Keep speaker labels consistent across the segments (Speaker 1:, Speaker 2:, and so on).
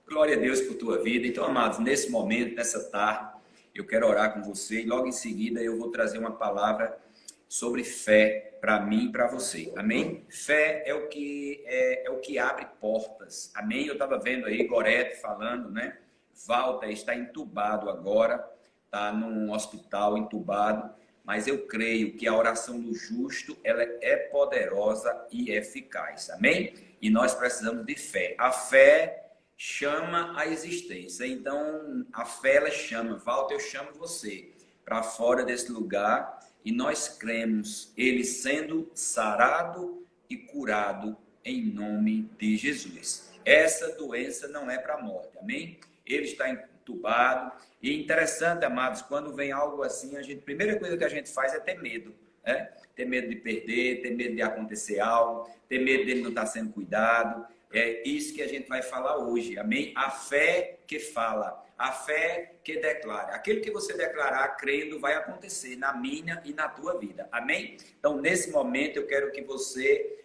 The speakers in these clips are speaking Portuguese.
Speaker 1: Glória a Deus por tua vida. Então, amados, nesse momento, nessa tarde, eu quero orar com você e logo em seguida eu vou trazer uma palavra sobre fé para mim e para você. Amém? Fé é o que abre portas. Amém? Eu estava vendo aí Gorete falando, né? Walter está entubado agora, está num hospital entubado, mas eu creio que a oração do justo ela é poderosa e eficaz. Amém? E nós precisamos de fé. A fé chama a existência. Então, a fé, ela chama. Walter, eu chamo você para fora desse lugar e nós cremos ele sendo sarado e curado em nome de Jesus. Essa doença não é para a morte, amém? Ele está entubado. E interessante, amados, quando vem algo assim, a primeira coisa que a gente faz é ter medo, né? Ter medo de perder, ter medo de acontecer algo, ter medo dele não estar sendo cuidado. É isso que a gente vai falar hoje, amém? A fé que fala, a fé que declara. Aquilo que você declarar crendo vai acontecer na minha e na tua vida, amém? Então, nesse momento, eu quero que você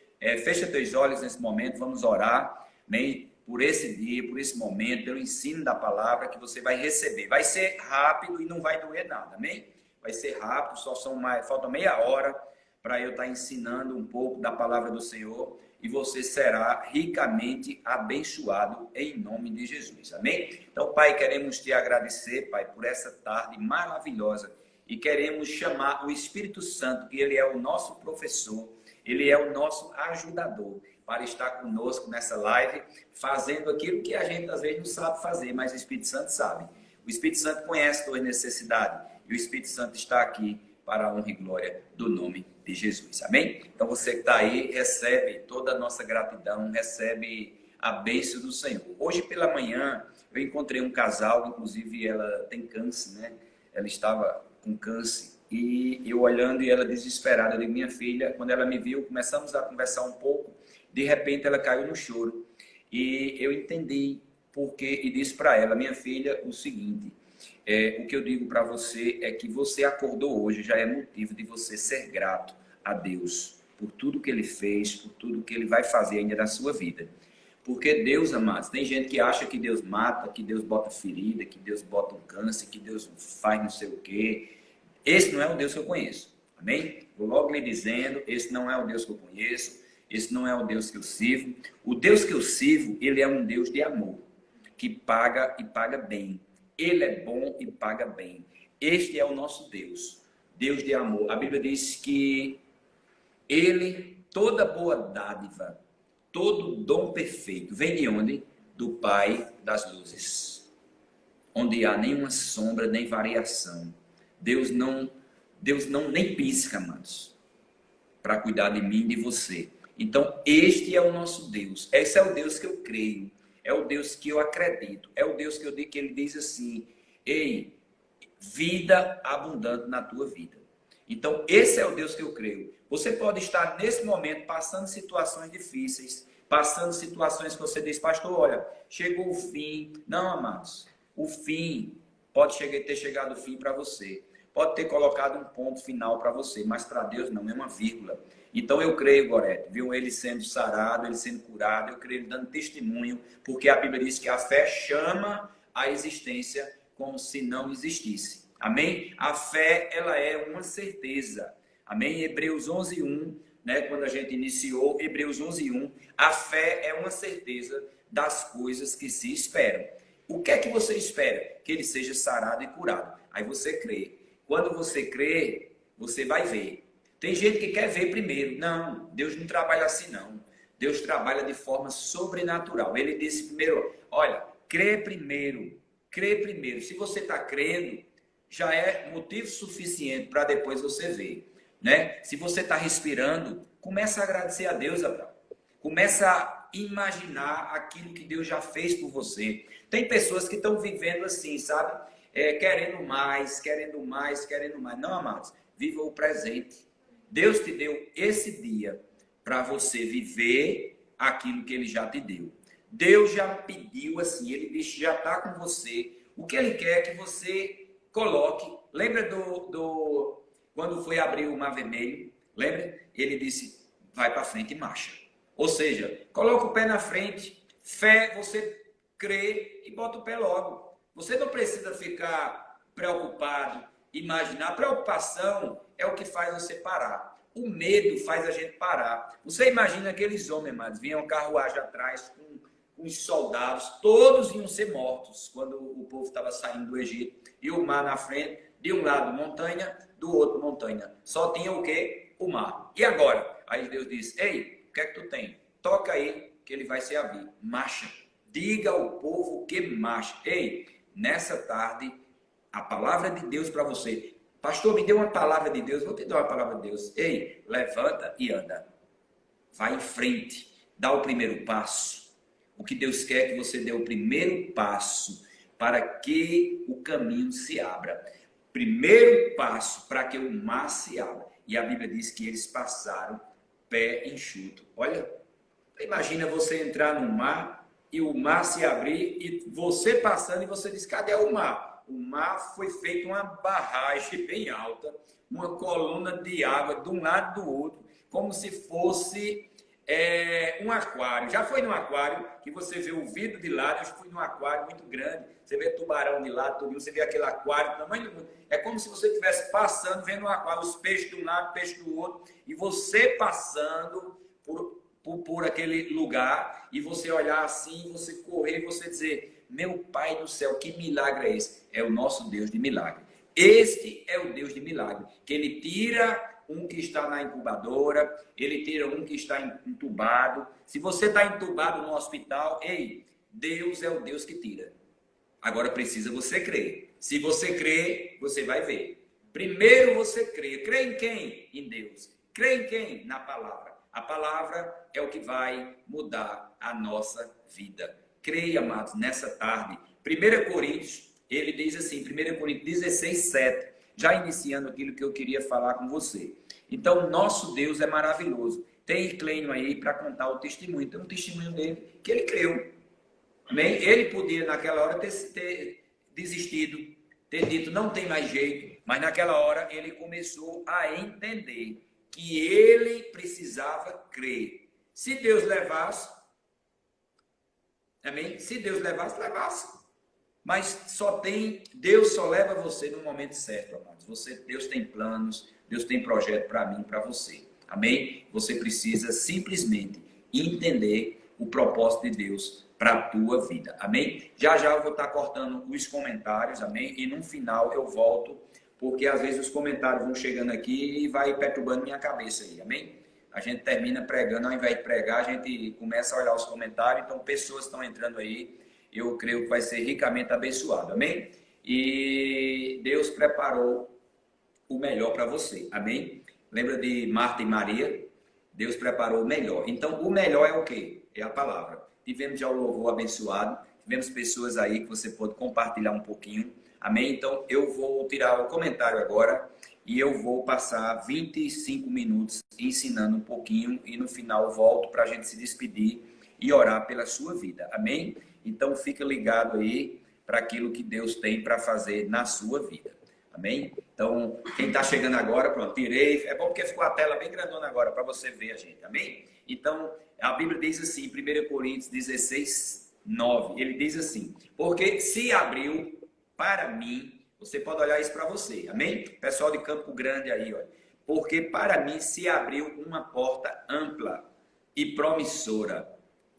Speaker 1: feche teus olhos nesse momento, vamos orar, amém? Por esse dia, por esse momento, pelo ensino da palavra que você vai receber. Vai ser rápido e não vai doer nada, amém? Vai ser rápido, falta meia hora para eu estar ensinando um pouco da palavra do Senhor e você será ricamente abençoado em nome de Jesus, amém? Então, Pai, queremos te agradecer, Pai, por essa tarde maravilhosa e queremos chamar o Espírito Santo, que ele é o nosso professor, ele é o nosso ajudador, para estar conosco nessa live, fazendo aquilo que a gente às vezes não sabe fazer, mas o Espírito Santo sabe. O Espírito Santo conhece tuas necessidades e o Espírito Santo está aqui para a honra e glória do nome de Jesus, amém? Então você que está aí, recebe toda a nossa gratidão, recebe a bênção do Senhor. Hoje pela manhã, eu encontrei um casal, inclusive ela tem câncer, né? Ela estava com câncer e eu olhando e ela desesperada, eu digo, minha filha, quando ela me viu, começamos a conversar um pouco, de repente ela caiu no choro e eu entendi porque e disse para ela, minha filha, o seguinte, o que eu digo para você é que você acordou hoje, já é motivo de você ser grato a Deus por tudo que Ele fez, por tudo que Ele vai fazer ainda na sua vida. Porque Deus, amados, tem gente que acha que Deus mata, que Deus bota ferida, que Deus bota um câncer, que Deus faz não sei o quê. Esse não é o Deus que eu conheço, amém? Vou logo lhe dizendo, esse não é o Deus que eu conheço, esse não é o Deus que eu sirvo. O Deus que eu sirvo, Ele é um Deus de amor, que paga e paga bem. Ele é bom e paga bem. Este é o nosso Deus, Deus de amor. A Bíblia diz que Ele, toda boa dádiva, todo dom perfeito, vem de onde? Do Pai das luzes, onde há nenhuma sombra, nem variação. Deus não nem pisca, amados, para cuidar de mim e de você. Então, este é o nosso Deus. Esse é o Deus que eu creio. É o Deus que eu acredito. É o Deus que eu digo que ele diz assim: ei, vida abundante na tua vida. Então, esse é o Deus que eu creio. Você pode estar nesse momento passando situações difíceis, passando situações que você diz, pastor, olha, chegou o fim. Não, amados, o fim pode ter chegado o fim para você. Pode ter colocado um ponto final para você, mas para Deus não, é uma vírgula. Então eu creio, Gorete, viu ele sendo sarado, ele sendo curado, eu creio ele dando testemunho, porque a Bíblia diz que a fé chama a existência como se não existisse. Amém? A fé, ela é uma certeza. Amém? Hebreus 11:1, né, quando a gente iniciou, Hebreus 11:1, a fé é uma certeza das coisas que se esperam. O que é que você espera? Que ele seja sarado e curado. Aí você crê. Quando você crê, você vai ver. Tem gente que quer ver primeiro. Não, Deus não trabalha assim não. Deus trabalha de forma sobrenatural. Ele disse primeiro, olha, crê primeiro. Crê primeiro. Se você está crendo, já é motivo suficiente para depois você ver. Né? Se você está respirando, começa a agradecer a Deus, Abraão. Começa a imaginar aquilo que Deus já fez por você. Tem pessoas que estão vivendo assim, sabe? Querendo mais, querendo mais, querendo mais. Não, amados, viva o presente. Deus te deu esse dia para você viver aquilo que Ele já te deu. Deus já pediu assim, Ele disse, já está com você. O que Ele quer é que você coloque. Lembra quando foi abrir o Mar Vermelho? Lembra? Ele disse, vai para frente e marcha. Ou seja, coloca o pé na frente. Fé, você crê e bota o pé logo. Você não precisa ficar preocupado, imaginar. A preocupação é o que faz você parar. O medo faz a gente parar. Você imagina aqueles homens, amados, vinham uma carruagem atrás com os soldados, todos iam ser mortos quando o povo estava saindo do Egito. E o mar na frente, de um lado montanha, do outro montanha. Só tinha o quê? O mar. E agora? Aí Deus disse, ei, o que é que tu tem? Toca aí, que ele vai se abrir. Marcha. Diga ao povo que marcha. Ei, nessa tarde, a palavra de Deus para você. Pastor, me deu uma palavra de Deus. Vou te dar uma palavra de Deus. Ei, levanta e anda. Vai em frente. Dá o primeiro passo. O que Deus quer é que você dê o primeiro passo para que o caminho se abra. Primeiro passo para que o mar se abra. E a Bíblia diz que eles passaram pé enxuto. Olha, imagina você entrar no mar e o mar se abrir e você passando e você diz, cadê o mar? O mar foi feito uma barragem bem alta, uma coluna de água de um lado e do outro, como se fosse um aquário. Já foi num aquário que você vê o vidro de lado? Eu já fui num aquário muito grande, você vê tubarão de lado, tudo, você vê aquele aquário do tamanho do mundo. É como se você estivesse passando, vendo um aquário, os peixes de um lado, peixes do outro, e você passando por aquele lugar, e você olhar assim, você correr, e você dizer, meu Pai do céu, que milagre é esse? É o nosso Deus de milagre. Este é o Deus de milagre, que Ele tira um que está na incubadora, Ele tira um que está entubado. Se você está entubado no hospital, ei, Deus é o Deus que tira. Agora precisa você crer. Se você crer, você vai ver. Primeiro você crê. Crê em quem? Em Deus. Crê em quem? Na palavra. A palavra é o que vai mudar a nossa vida. Creia, amados, nessa tarde. 1 Coríntios, ele diz assim, 1 Coríntios 16, 7, já iniciando aquilo que eu queria falar com você. Então, nosso Deus é maravilhoso. Tem Clênio aí para contar o testemunho. Tem um testemunho dele que ele creu. Amém? Ele podia, naquela hora, ter desistido, ter dito, não tem mais jeito. Mas naquela hora, ele começou a entender que ele precisava crer. Se Deus levasse, amém? Se Deus levasse, levasse. Mas Deus só leva você no momento certo, amados. Deus tem planos, Deus tem projeto para mim e para você. Amém? Você precisa simplesmente entender o propósito de Deus para a tua vida. Amém? Já eu vou estar cortando os comentários, amém? E no final eu volto, porque às vezes os comentários vão chegando aqui e vai perturbando minha cabeça aí, amém? A gente termina pregando, ao invés de pregar, a gente começa a olhar os comentários, então pessoas estão entrando aí, eu creio que vai ser ricamente abençoado, amém? E Deus preparou o melhor para você, amém? Lembra de Marta e Maria? Deus preparou o melhor. Então, o melhor é o quê? É a palavra. Tivemos já o louvor abençoado, tivemos pessoas aí que você pode compartilhar um pouquinho, amém? Então, eu vou tirar o comentário agora e eu vou passar 25 minutos ensinando um pouquinho e no final volto para a gente se despedir e orar pela sua vida, amém? Então, fica ligado aí para aquilo que Deus tem para fazer na sua vida. Amém? Então, quem está chegando agora, pronto, tirei. É bom porque ficou a tela bem grandona agora para você ver a gente. Amém? Então, a Bíblia diz assim, 1 Coríntios 16, 9. Ele diz assim, porque se abriu para mim, você pode olhar isso para você. Amém? Pessoal de Campo Grande aí, olha. Porque para mim se abriu uma porta ampla e promissora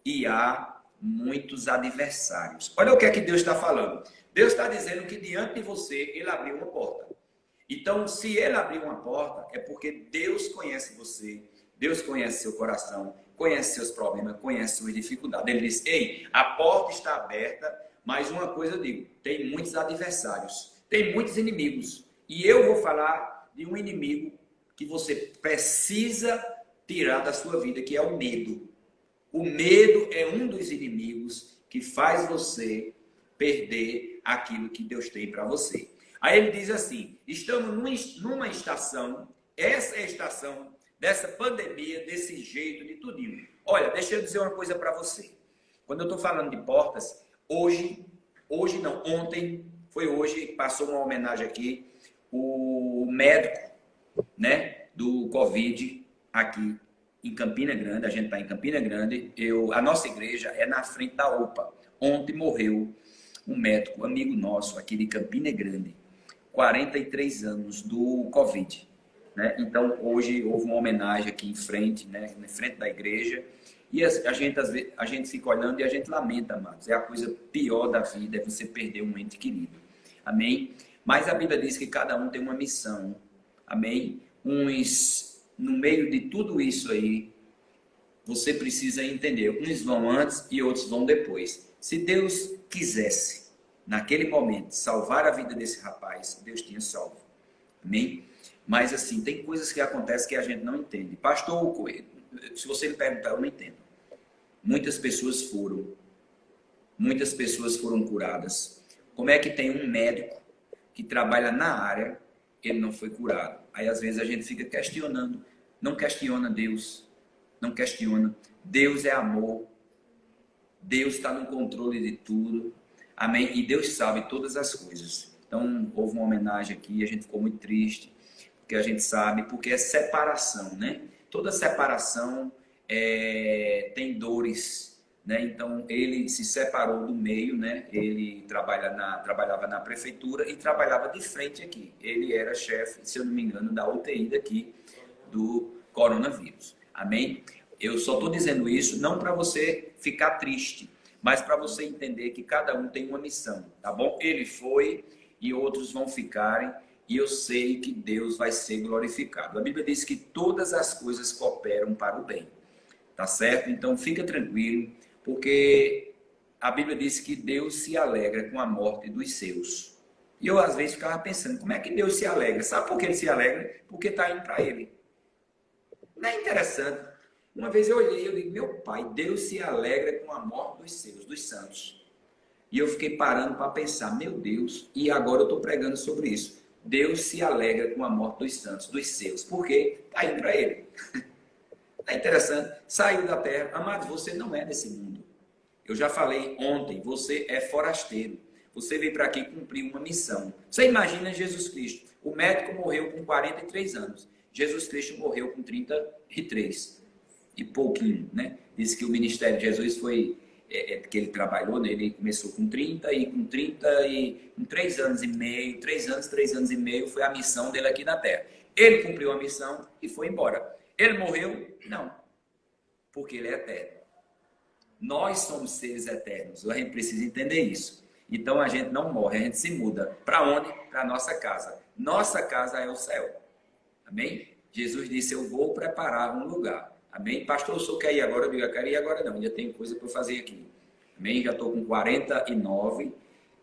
Speaker 1: e há muitos adversários. Olha o que é que Deus está falando. Deus está dizendo que diante de você, Ele abriu uma porta. Então, se Ele abriu uma porta, é porque Deus conhece você, Deus conhece seu coração, conhece seus problemas, conhece suas dificuldades. Ele diz, ei, a porta está aberta, mas uma coisa eu digo, tem muitos adversários, tem muitos inimigos. E eu vou falar de um inimigo que você precisa tirar da sua vida, que é o medo. O medo é um dos inimigos que faz você perder aquilo que Deus tem para você. Aí ele diz assim, estamos numa estação, essa é a estação dessa pandemia, desse jeito, de tudinho. Olha, deixa eu dizer uma coisa para você. Quando eu estou falando de portas, ontem, foi hoje, passou uma homenagem aqui, o médico, né, do Covid aqui em Campina Grande, a gente está em Campina Grande, a nossa igreja é na frente da UPA. Ontem morreu um médico, amigo nosso, aqui de Campina Grande, 43 anos, do Covid. Né? Então, hoje houve uma homenagem aqui em frente, né? Em frente da igreja, e a gente, às vezes, a gente fica olhando e a gente lamenta, amados. É a coisa pior da vida, é você perder um ente querido. Amém? Mas a Bíblia diz que cada um tem uma missão. Amém? Uns, no meio de tudo isso aí, você precisa entender. Uns vão antes e outros vão depois. Se Deus quisesse, naquele momento, salvar a vida desse rapaz, Deus tinha salvo. Amém? Mas assim, tem coisas que acontecem que a gente não entende. Pastor, se você me perguntar, eu não entendo. Muitas pessoas foram curadas. Como é que tem um médico que trabalha na área, ele não foi curado? Aí às vezes a gente fica questionando. Não questiona Deus. Não questiona. Deus é amor. Deus está no controle de tudo. Amém? E Deus sabe todas as coisas. Então, houve uma homenagem aqui, a gente ficou muito triste, porque a gente sabe, porque é separação, né? Toda separação tem dores, né? Então, ele se separou do meio, né? Ele trabalhava na prefeitura e trabalhava de frente aqui. Ele era chefe, se eu não me engano, da UTI daqui, do coronavírus. Amém? Eu só estou dizendo isso não para você ficar triste, mas para você entender que cada um tem uma missão, tá bom? Ele foi e outros vão ficarem, e eu sei que Deus vai ser glorificado. A Bíblia diz que todas as coisas cooperam para o bem, tá certo? Então fica tranquilo, porque a Bíblia diz que Deus se alegra com a morte dos seus. E eu às vezes ficava pensando, como é que Deus se alegra? Sabe por que ele se alegra? Porque está indo para ele. Não é interessante? Uma vez eu olhei e eu digo, meu pai, Deus se alegra com a morte dos seus, dos santos. E eu fiquei parando para pensar, meu Deus, e agora eu estou pregando sobre isso. Deus se alegra com a morte dos santos, dos seus. Por quê? Está indo para ele. É interessante. Saiu da terra. Amados, você não é desse mundo. Eu já falei ontem, você é forasteiro. Você veio para aqui cumprir uma missão. Você imagina Jesus Cristo. O médico morreu com 43 anos. Jesus Cristo morreu com 33 e pouquinho, né? Diz que o ministério de Jesus foi, que ele trabalhou, né? Ele começou com 30 e com 30 e com 3 anos e meio, 3 anos e meio foi a missão dele aqui na terra. Ele cumpriu a missão e foi embora. Ele morreu? Não, porque ele é eterno. Nós somos seres eternos, a gente precisa entender isso. Então a gente não morre, a gente se muda. Para onde? Para a nossa casa. Nossa casa é o céu. Amém? Jesus disse, eu vou preparar um lugar. Amém? Pastor, eu só quero ir agora. Eu digo, eu quero ir agora não, ainda tem coisa para fazer aqui. Amém? Já estou com 49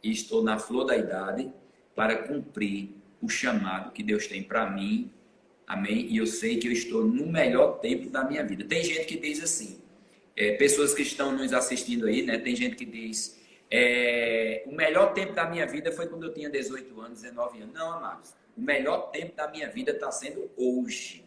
Speaker 1: e estou na flor da idade para cumprir o chamado que Deus tem para mim. Amém? E eu sei que eu estou no melhor tempo da minha vida. Tem gente que diz assim, pessoas que estão nos assistindo aí, né? Tem gente que diz, o melhor tempo da minha vida foi quando eu tinha 18 anos, 19 anos. Não, amados. O melhor tempo da minha vida está sendo hoje.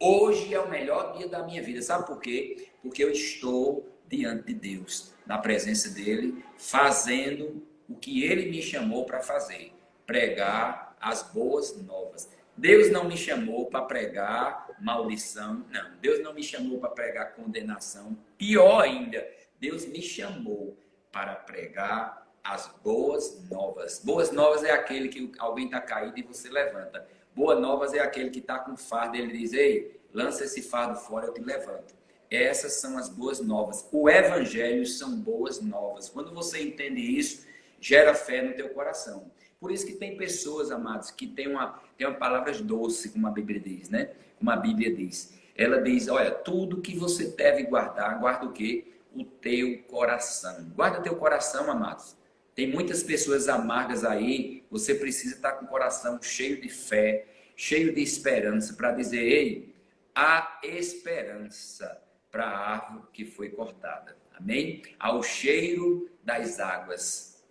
Speaker 1: Hoje é o melhor dia da minha vida. Sabe por quê? Porque eu estou diante de Deus, na presença dEle, fazendo o que Ele me chamou para fazer. Pregar as boas novas. Deus não me chamou para pregar maldição. Não. Deus não me chamou para pregar condenação. Pior ainda, Deus me chamou para pregar as boas novas. Boas novas é aquele que alguém está caído e você levanta. Boas novas é aquele que está com fardo e ele diz, ei, lança esse fardo fora, eu te levanto. Essas são as boas novas. O evangelho são boas novas. Quando você entende isso, gera fé no teu coração. Por isso que tem pessoas, amados, que tem uma palavras doces, como a Bíblia diz, né? Como a Bíblia diz. Ela diz, olha, tudo que você deve guardar, guarda o quê? O teu coração. Guarda teu coração, amados. Tem muitas pessoas amargas aí, você precisa estar com o coração cheio de fé, cheio de esperança, para dizer, ei, há esperança para a árvore que foi cortada. Amém? Ao cheiro das águas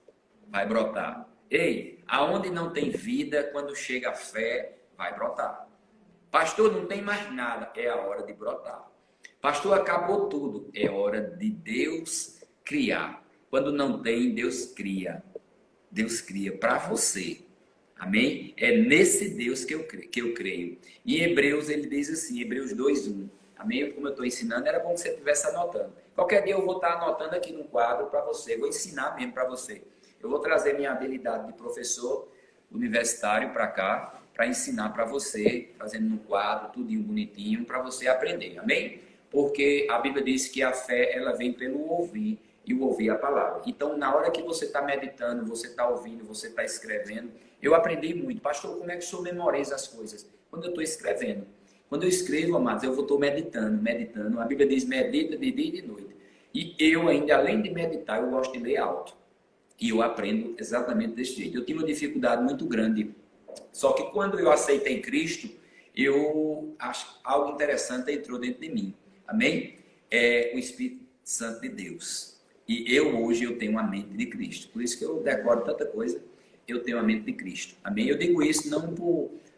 Speaker 1: vai brotar. Ei, aonde não tem vida, quando chega a fé, vai brotar. Pastor, não tem mais nada, é a hora de brotar. Pastor, acabou tudo, é hora de Deus criar. Quando não tem, Deus cria. Deus cria para você. Amém? É nesse Deus que eu creio. E em Hebreus ele diz assim, Hebreus 2:1. Amém? Como eu estou ensinando, era bom que você estivesse anotando. Qualquer dia eu vou estar anotando aqui no quadro para você, vou ensinar mesmo para você. Eu vou trazer minha habilidade de professor universitário para cá, para ensinar para você, fazendo no quadro, tudinho bonitinho, para você aprender, amém? Porque a Bíblia diz que a fé, ela vem pelo ouvir, e o ouvir a palavra. Então, na hora que você está meditando, você está ouvindo, você está escrevendo, eu aprendi muito. Pastor, como é que o senhor memoriza as coisas? Quando eu estou escrevendo. Quando eu escrevo, amados, eu estou meditando. A Bíblia diz, medita de dia e de noite. E eu ainda, além de meditar, eu gosto de ler alto. E eu aprendo exatamente desse jeito. Eu tinha uma dificuldade muito grande. Só que quando eu aceitei Cristo, eu acho algo interessante entrou dentro de mim. Amém? É o Espírito Santo de Deus. E hoje eu tenho a mente de Cristo. Por isso que eu decoro tanta coisa. Eu tenho a mente de Cristo. Amém? Eu digo isso não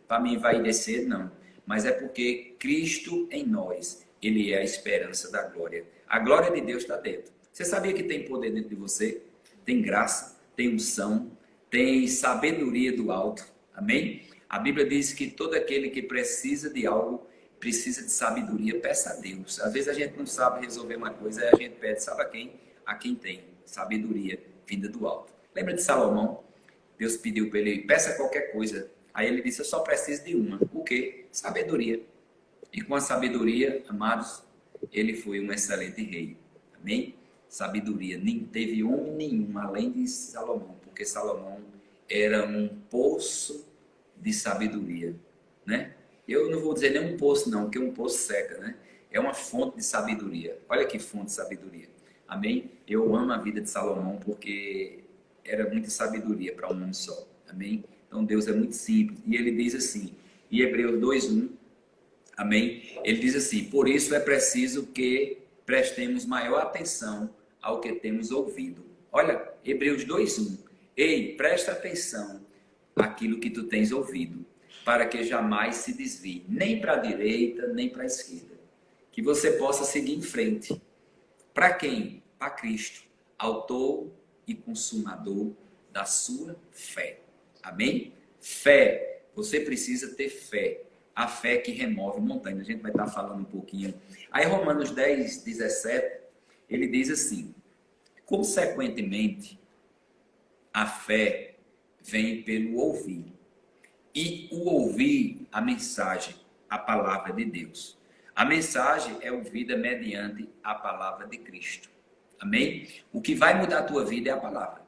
Speaker 1: para mim vai descer, não. Mas é porque Cristo em nós, Ele é a esperança da glória. A glória de Deus está dentro. Você sabia que tem poder dentro de você? Tem graça, tem unção, tem sabedoria do alto. Amém? A Bíblia diz que todo aquele que precisa de algo, precisa de sabedoria, peça a Deus. Às vezes a gente não sabe resolver uma coisa, aí a gente pede, sabe a quem? A quem tem sabedoria vinda do alto. Lembra de Salomão? Deus pediu para ele, peça qualquer coisa. Aí ele disse, eu só preciso de uma. O quê? Sabedoria. E com a sabedoria, amados, ele foi um excelente rei. Amém? Sabedoria. Nem teve homem nenhum além de Salomão, porque Salomão era um poço de sabedoria, né? Eu não vou dizer nem um poço não, porque um poço seca, né? É uma fonte de sabedoria. Olha que fonte de sabedoria. Amém? Eu amo a vida de Salomão porque era muita sabedoria para um homem só. Amém? Então Deus é muito simples. E ele diz assim, em Hebreus 2:1, amém? Ele diz assim, por isso é preciso que prestemos maior atenção ao que temos ouvido. Olha, Hebreus 2:1. Ei, presta atenção àquilo que tu tens ouvido, para que jamais se desvie, nem para a direita, nem para a esquerda. Que você possa seguir em frente. Para quem? Para Cristo, autor e consumador da sua fé. Amém? Fé. Você precisa ter fé. A fé que remove montanhas. A gente vai estar falando um pouquinho. Aí Romanos 10:17, ele diz assim, consequentemente, a fé vem pelo ouvir. E o ouvir a mensagem, a palavra de Deus. A mensagem é ouvida mediante a palavra de Cristo. Amém? O que vai mudar a tua vida é a palavra.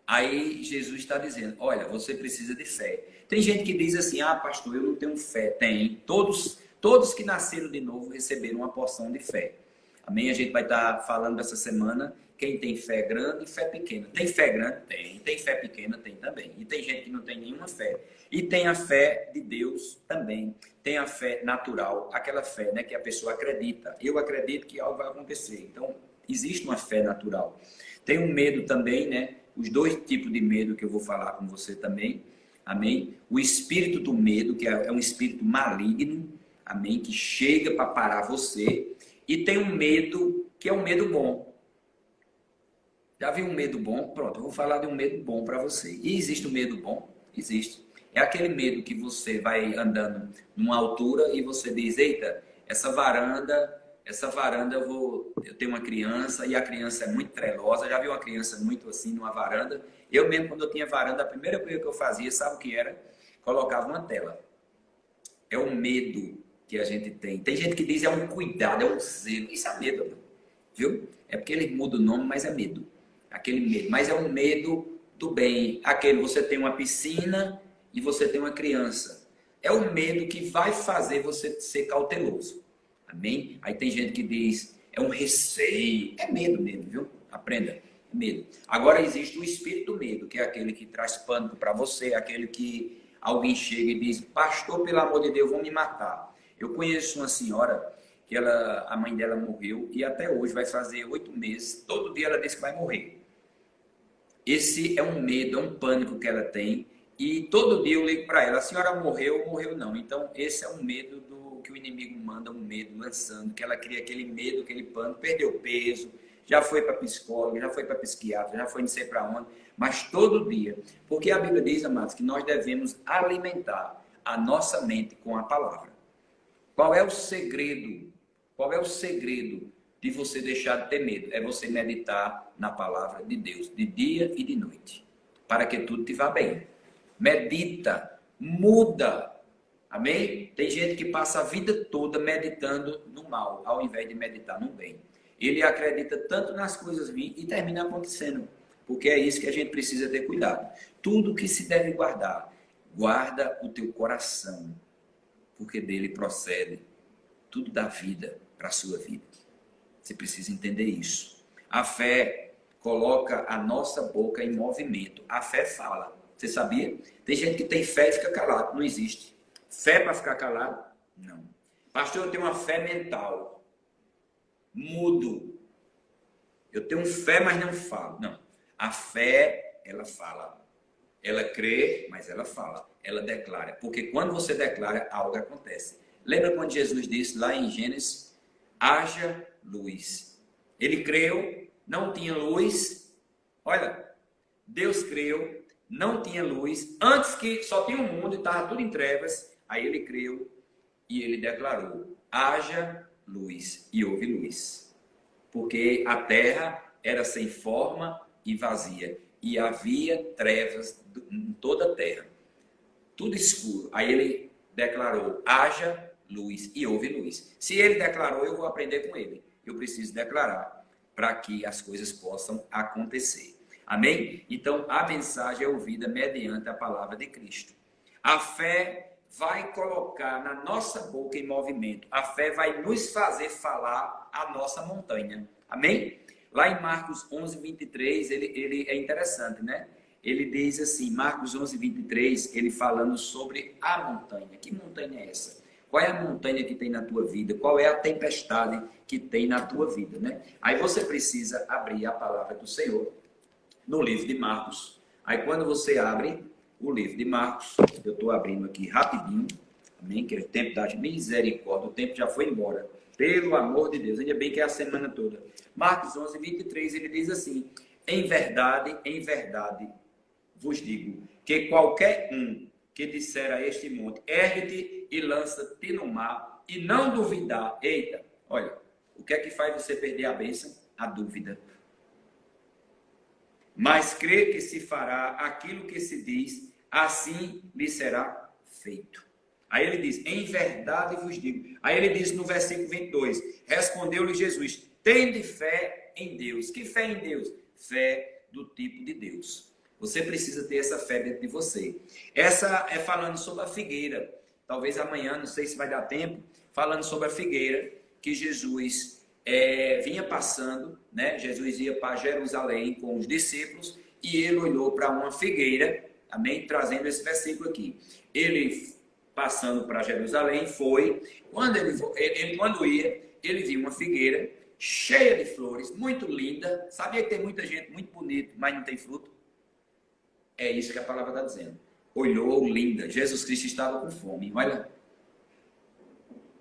Speaker 1: Aí Jesus está dizendo, olha, você precisa de fé. Tem gente que diz assim, ah, pastor, eu não tenho fé. Tem. Todos que nasceram de novo receberam uma porção de fé. Amém? A gente vai estar falando essa semana, quem tem fé grande e fé pequena. Tem fé grande? Tem. Tem fé pequena? Tem também. E tem gente que não tem nenhuma fé. E tem a fé de Deus também. Tem a fé natural, aquela fé, né, que a pessoa acredita. Eu acredito que algo vai acontecer. Então, existe uma fé natural. Tem um medo também, né? Os dois tipos de medo que eu vou falar com você também. Amém? O espírito do medo, que é um espírito maligno. Amém? Que chega para parar você. E tem um medo que é um medo bom. Já viu um medo bom? Pronto, eu vou falar de um medo bom para você. E existe um medo bom? Existe. É aquele medo que você vai andando numa altura e você diz, eita, essa varanda eu tenho uma criança e a criança é muito trelosa. Já viu uma criança muito assim numa varanda? Eu mesmo, quando eu tinha varanda, a primeira coisa que eu fazia, sabe o que era? Colocava uma tela. É o medo que a gente tem. Tem gente que diz é um cuidado, é um zelo. Isso é medo, viu? É porque ele muda o nome, mas é medo. Aquele medo. Mas é um medo do bem. Aquele, você tem uma piscina e você tem uma criança. É o medo que vai fazer você ser cauteloso. Amém? Aí tem gente que diz, é um receio. É medo mesmo, viu? Aprenda. É medo. Agora existe o espírito do medo, que é aquele que traz pânico para você, aquele que alguém chega e diz, pastor, pelo amor de Deus, vão me matar. Eu conheço uma senhora que a mãe dela morreu e até hoje vai fazer 8 meses. Todo dia ela diz que vai morrer. Esse é um medo, é um pânico que ela tem. E todo dia eu ligo para ela, a senhora morreu ou morreu não. Então esse é um medo que o inimigo manda, um medo lançando, que ela cria aquele medo, aquele pânico, perdeu peso, já foi para psicóloga, já foi para psiquiatra, já foi não sei para onde, mas todo dia. Porque a Bíblia diz, amados, que nós devemos alimentar a nossa mente com a palavra. Qual é o segredo? Qual é o segredo de você deixar de ter medo é você meditar na palavra de Deus, de dia e de noite, para que tudo te vá bem. Medita, muda. Amém? Tem gente que passa a vida toda meditando no mal, ao invés de meditar no bem. Ele acredita tanto nas coisas ruins e termina acontecendo. Porque é isso que a gente precisa ter cuidado. Tudo que se deve guardar, guarda o teu coração, porque dele procede tudo da vida para a sua vida. Você precisa entender isso. A fé coloca a nossa boca em movimento. A fé fala. Você sabia? Tem gente que tem fé e fica calado. Não existe. Fé para ficar calado? Não. Pastor, eu tenho uma fé mental. Mudo. Eu tenho fé, mas não falo. Não. A fé, ela fala. Ela crê, mas ela fala. Ela declara. Porque quando você declara, algo acontece. Lembra quando Jesus disse lá em Gênesis, haja luz. Ele creu, não tinha luz. Olha, Deus creu, não tinha luz. Antes que só tinha um mundo e estava tudo em trevas. Aí ele creu e ele declarou, haja luz. E houve luz. Porque a terra era sem forma e vazia. E havia trevas em toda a terra. Tudo escuro. Aí ele declarou, haja luz. E houve luz. Se ele declarou, eu vou aprender com ele. Eu preciso declarar para que as coisas possam acontecer. Amém? Então, a mensagem é ouvida mediante a palavra de Cristo. A fé vai colocar na nossa boca em movimento. A fé vai nos fazer falar a nossa montanha. Amém? Lá em Marcos 11, 23, ele é interessante, né? Ele diz assim, Marcos 11, 23, ele falando sobre a montanha. Que montanha é essa? Qual é a montanha que tem na tua vida? Qual é a tempestade que tem na tua vida, né? Aí você precisa abrir a palavra do Senhor no livro de Marcos. Aí quando você abre o livro de Marcos, eu estou abrindo aqui rapidinho, amém? Que é o tempo da misericórdia, o tempo já foi embora. Pelo amor de Deus, ainda bem que é a semana toda. Marcos 11, 23, ele diz assim, em verdade, vos digo, que qualquer um que disser a este monte, ergue-te e lança-te no mar, e não duvidar, eita, olha, o que é que faz você perder a bênção? A dúvida. Mas crê que se fará aquilo que se diz, assim lhe será feito. Aí ele diz, em verdade vos digo. Aí ele diz no versículo 22, respondeu-lhe Jesus, tende fé em Deus. Que fé em Deus? Fé do tipo de Deus. Você precisa ter essa fé dentro de você. Essa é falando sobre a figueira. Talvez amanhã, não sei se vai dar tempo, falando sobre a figueira que Jesus vinha passando, né? Jesus ia para Jerusalém com os discípulos e ele olhou para uma figueira, amém? Trazendo esse versículo aqui. Ele passando para Jerusalém foi, quando quando ia, ele viu uma figueira cheia de flores, muito linda. Sabia que tem muita gente muito bonita, mas não tem fruto? É isso que a palavra está dizendo. Olhou linda. Jesus Cristo estava com fome. Olha.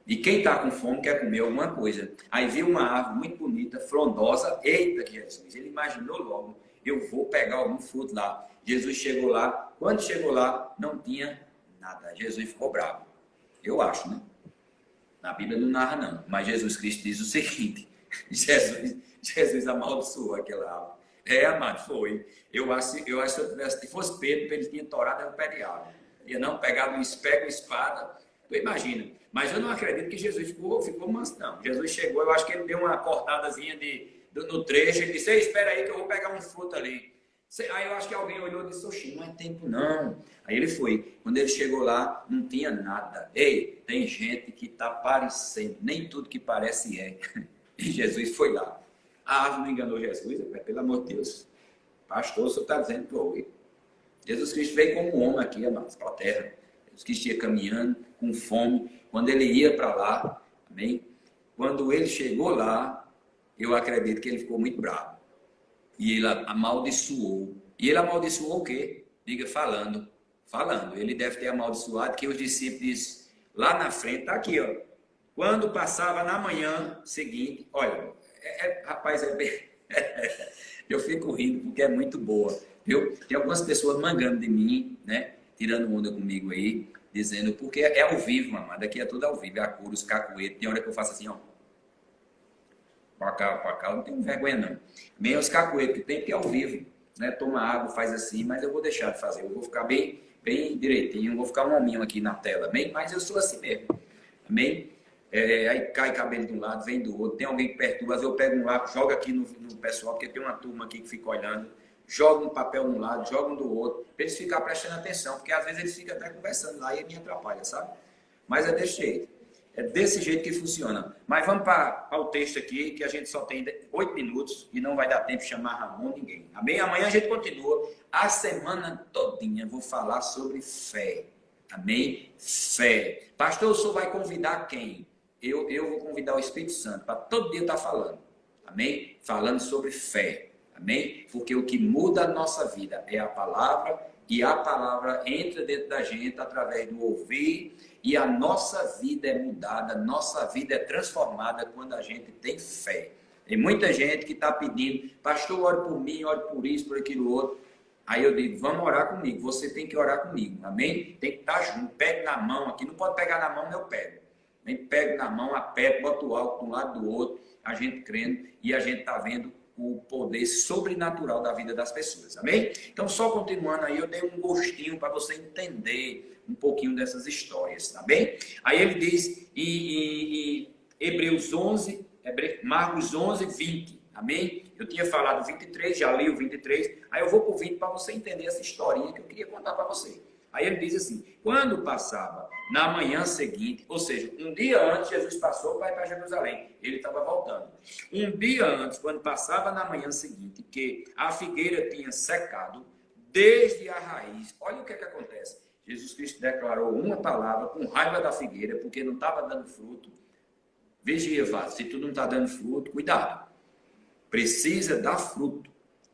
Speaker 1: E quem está com fome quer comer alguma coisa. Aí viu uma árvore muito bonita, frondosa. Eita, Jesus. Ele imaginou logo. Eu vou pegar algum fruto lá. Jesus chegou lá. Quando chegou lá, não tinha nada. Jesus ficou bravo. Eu acho, né? Na Bíblia não narra, não. Mas Jesus Cristo diz o seguinte. Jesus amaldiçoou aquela árvore. Amado, foi. Eu acho que se eu tivesse, se fosse Pedro, ele tinha torado o pé de árvore. Ia não pegar uma espada. Tu imagina. Mas eu não acredito que Jesus ficou manso, não. Jesus chegou, eu acho que ele deu uma cortadazinha no trecho. Ele disse, espera aí que eu vou pegar um fruto ali. Aí eu acho que alguém olhou e disse, oxi, não é tempo não. Aí ele foi. Quando ele chegou lá, não tinha nada. Ei, tem gente que está parecendo. Nem tudo que parece é. E Jesus foi lá. A árvore não enganou Jesus, pelo amor de Deus. Pastor, o senhor está dizendo que foi. Jesus Cristo veio como um homem aqui, amados, para a terra. Jesus Cristo ia caminhando, com fome. Quando ele ia para lá, amém? Quando ele chegou lá, eu acredito que ele ficou muito bravo. E ele amaldiçoou. E ele amaldiçoou o quê? Diga, falando. Falando. Ele deve ter amaldiçoado, que os discípulos, lá na frente, está aqui, ó. Quando passava na manhã seguinte, olha, rapaz, eu fico rindo porque é muito boa, viu? Tem algumas pessoas mangando de mim, né? Tirando onda comigo aí, dizendo, porque é ao vivo, mamãe, daqui é tudo ao vivo, é a cura, os cacuetes, tem hora que eu faço assim, ó. Pra cá, eu não tenho vergonha não. Bem os cacoeiros que tem que é ao vivo, né? Toma água, faz assim, mas eu vou deixar de fazer. Eu vou ficar bem direitinho, não vou ficar um hominho aqui na tela, amém? Mas eu sou assim mesmo, amém? Aí cai cabelo de um lado, vem do outro, tem alguém que perturba, às vezes eu pego um lápis, jogo aqui no pessoal, porque tem uma turma aqui que fica olhando, joga um papel de um lado, joga um do outro, para eles ficarem prestando atenção, porque às vezes eles ficam até conversando lá e me atrapalha, sabe? Mas é desse jeito. É desse jeito que funciona. Mas vamos para o texto aqui, que a gente só tem 8 minutos e não vai dar tempo de chamar Ramon ninguém. Amém? Amanhã a gente continua. A semana todinha vou falar sobre fé. Amém? Fé. Pastor, o senhor vai convidar quem? Eu vou convidar o Espírito Santo para todo dia estar falando. Amém? Falando sobre fé. Amém? Porque o que muda a nossa vida é a palavra, e a palavra entra dentro da gente através do ouvir, e a nossa vida é mudada, a nossa vida é transformada quando a gente tem fé. Tem muita gente que está pedindo, pastor, ore por mim, ore por isso, por aquilo outro. Aí eu digo, vamos orar comigo, você tem que orar comigo, amém? Tem que estar junto, pegue na mão aqui, não pode pegar na mão, eu pego. Nem pego na mão, aperto, boto o álcool de um lado do outro, a gente crendo, e a gente está vendo o poder sobrenatural da vida das pessoas, amém? Então, só continuando aí, eu dei um gostinho para você entender um pouquinho dessas histórias, tá bem? Aí ele diz em Hebreus 11, Marcos 11, 20, amém? Eu tinha falado 23, já li o 23, aí eu vou para o 20 para você entender essa historinha que eu queria contar para você. Aí ele diz assim, quando passava na manhã seguinte, ou seja, um dia antes Jesus passou para Jerusalém, ele estava voltando. Um dia antes, quando passava na manhã seguinte, que a figueira tinha secado desde a raiz, olha o que acontece. Jesus Cristo declarou uma palavra com raiva da figueira, porque não estava dando fruto. Vigia, se tu não está dando fruto, cuidado. Precisa dar fruto.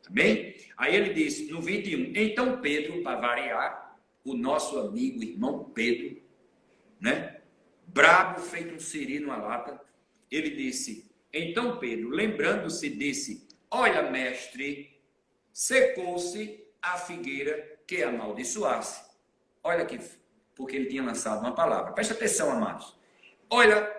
Speaker 1: Amém? Aí ele disse no 21, então Pedro, para variar, o nosso amigo, irmão Pedro, né? Brabo, feito um siri numa lata, ele disse, então Pedro, lembrando-se, disse, olha, mestre, secou-se a figueira que amaldiçoasse. Olha aqui, porque ele tinha lançado uma palavra. Presta atenção, amados. Olha,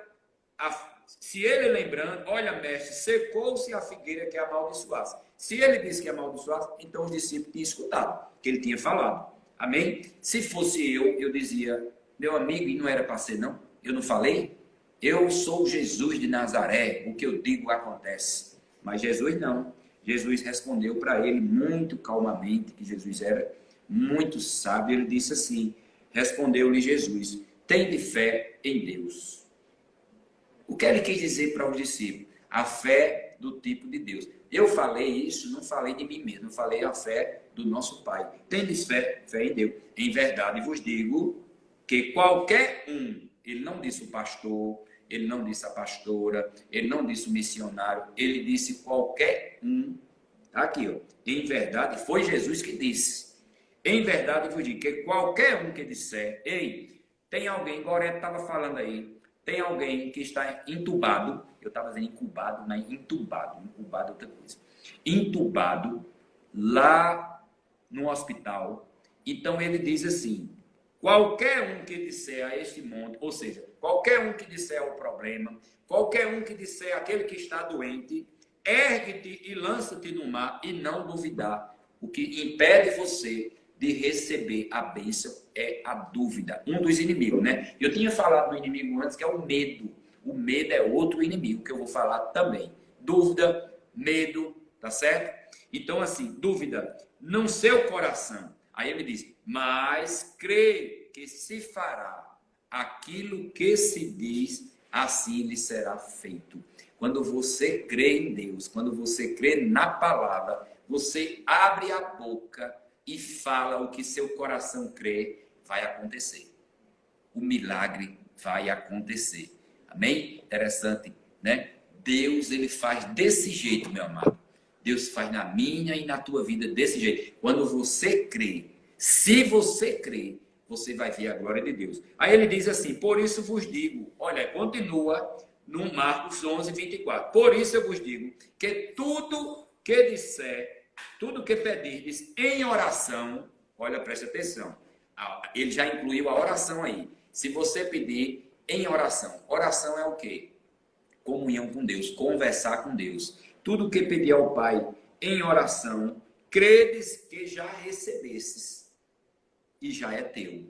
Speaker 1: se ele lembrando, olha, mestre, secou-se a figueira que amaldiçoasse. Se ele disse que amaldiçoasse, então os discípulos tinham escutado, que ele tinha falado. Amém? Se fosse eu dizia, meu amigo, e não era para ser, não? Eu não falei? Eu sou Jesus de Nazaré, o que eu digo acontece. Mas Jesus não. Jesus respondeu para ele muito calmamente, que Jesus era muito sábio. Ele disse assim, respondeu-lhe Jesus, tende fé em Deus. O que ele quis dizer para os discípulos? A fé do tipo de Deus. Eu falei isso, não falei de mim mesmo, eu falei a fé do nosso Pai. Tendes fé em Deus. Em verdade vos digo que qualquer um, ele não disse o pastor, ele não disse a pastora, ele não disse o missionário, ele disse qualquer um. Aqui, ó. Em verdade, foi Jesus que disse. Em verdade vos digo que qualquer um que disser, ei, tem alguém, Gorete estava falando aí, tem alguém que está entubado, eu estava dizendo incubado, mas incubado é outra coisa. Entubado lá no hospital. Então ele diz assim, qualquer um que disser a este monte, ou seja, qualquer um que disser ao problema, qualquer um que disser aquele que está doente, ergue-te e lança-te no mar e não duvidar. O que impede você de receber a bênção é a dúvida. Um dos inimigos, né? Eu tinha falado do inimigo antes, que é o medo. O medo é outro inimigo que eu vou falar também. Dúvida, medo, tá certo? Então, assim, dúvida no seu coração. Aí ele diz, mas crê que se fará aquilo que se diz, assim lhe será feito. Quando você crê em Deus, quando você crê na palavra, você abre a boca e fala o que seu coração crê, vai acontecer. O milagre vai acontecer. Amém? Interessante, né? Deus, ele faz desse jeito, meu amado. Deus faz na minha e na tua vida desse jeito. Quando você crê, se você crê, você vai ver a glória de Deus. Aí ele diz assim, por isso vos digo, olha, continua no Marcos 11, 24. Por isso eu vos digo que tudo que disser, tudo que pedirdes em oração, olha, preste atenção, ele já incluiu a oração aí. Se você pedir em oração, oração é o quê? comunhão com Deus, conversar com Deus. Tudo que pedir ao Pai em oração, credes que já recebestes e já é teu.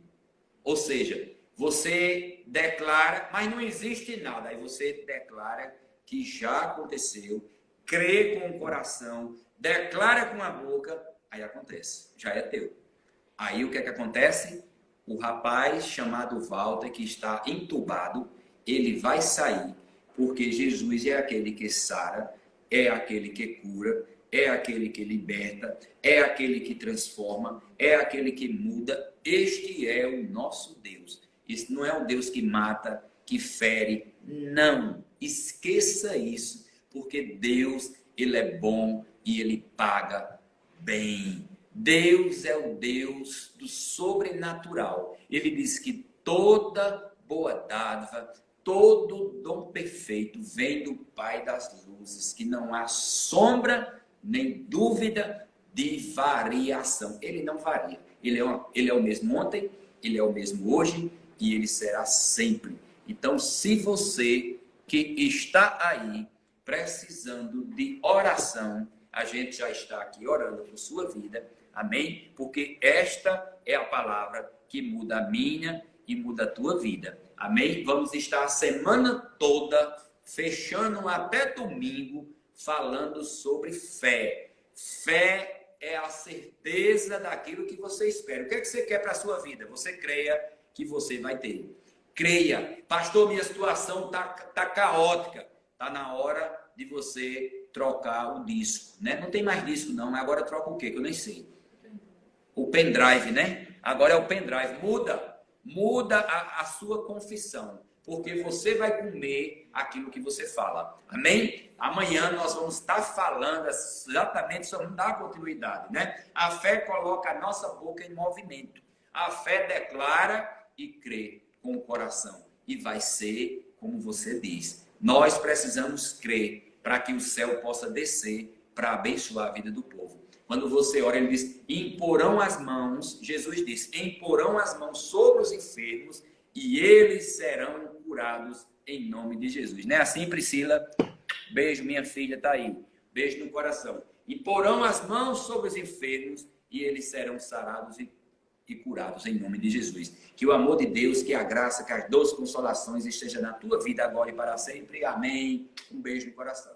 Speaker 1: Ou seja, você declara, mas não existe nada. Aí você declara que já aconteceu, crê com o coração, declara com a boca, aí acontece, já é teu. Aí o que é que acontece? O rapaz chamado Walter, que está entubado, ele vai sair, porque Jesus é aquele que sara, é aquele que cura, é aquele que liberta, é aquele que transforma, é aquele que muda. Este é o nosso Deus. Esse não é um Deus que mata, que fere. Não, esqueça isso, porque Deus, ele é bom e ele paga bem. Deus é o Deus do sobrenatural. Ele diz que toda boa dádiva, todo dom perfeito vem do Pai das luzes, que não há sombra nem dúvida de variação. Ele não varia. Ele é o mesmo ontem, ele é o mesmo hoje e ele será sempre. Então, se você que está aí precisando de oração, a gente já está aqui orando por sua vida. Amém? Porque esta é a palavra que muda a minha e muda a tua vida. Amém? Vamos estar a semana toda, fechando até domingo, falando sobre fé. Fé é a certeza daquilo que você espera. O que é que você quer para a sua vida? Você creia que você vai ter. Creia. Pastor, minha situação tá caótica. Está na hora de você trocar o disco, né? Não tem mais disco não, agora troca o quê? Que eu nem sei. O pendrive, né? Agora é o pendrive. Muda a sua confissão, porque você vai comer aquilo que você fala. Amém? Amanhã nós vamos estar falando exatamente sobre, vamos dar continuidade, né? A fé coloca a nossa boca em movimento. A fé declara e crê com o coração. E vai ser como você diz. Nós precisamos crer para que o céu possa descer para abençoar a vida do povo. Quando você ora, ele diz, imporão as mãos, Jesus diz, imporão as mãos sobre os enfermos e eles serão curados em nome de Jesus. Não é assim, Priscila? Beijo, minha filha, tá aí. Beijo no coração. Imporão as mãos sobre os enfermos e eles serão sarados e curados em nome de Jesus. Que o amor de Deus, que a graça, que as doces consolações esteja na tua vida agora e para sempre. Amém. Um beijo no coração.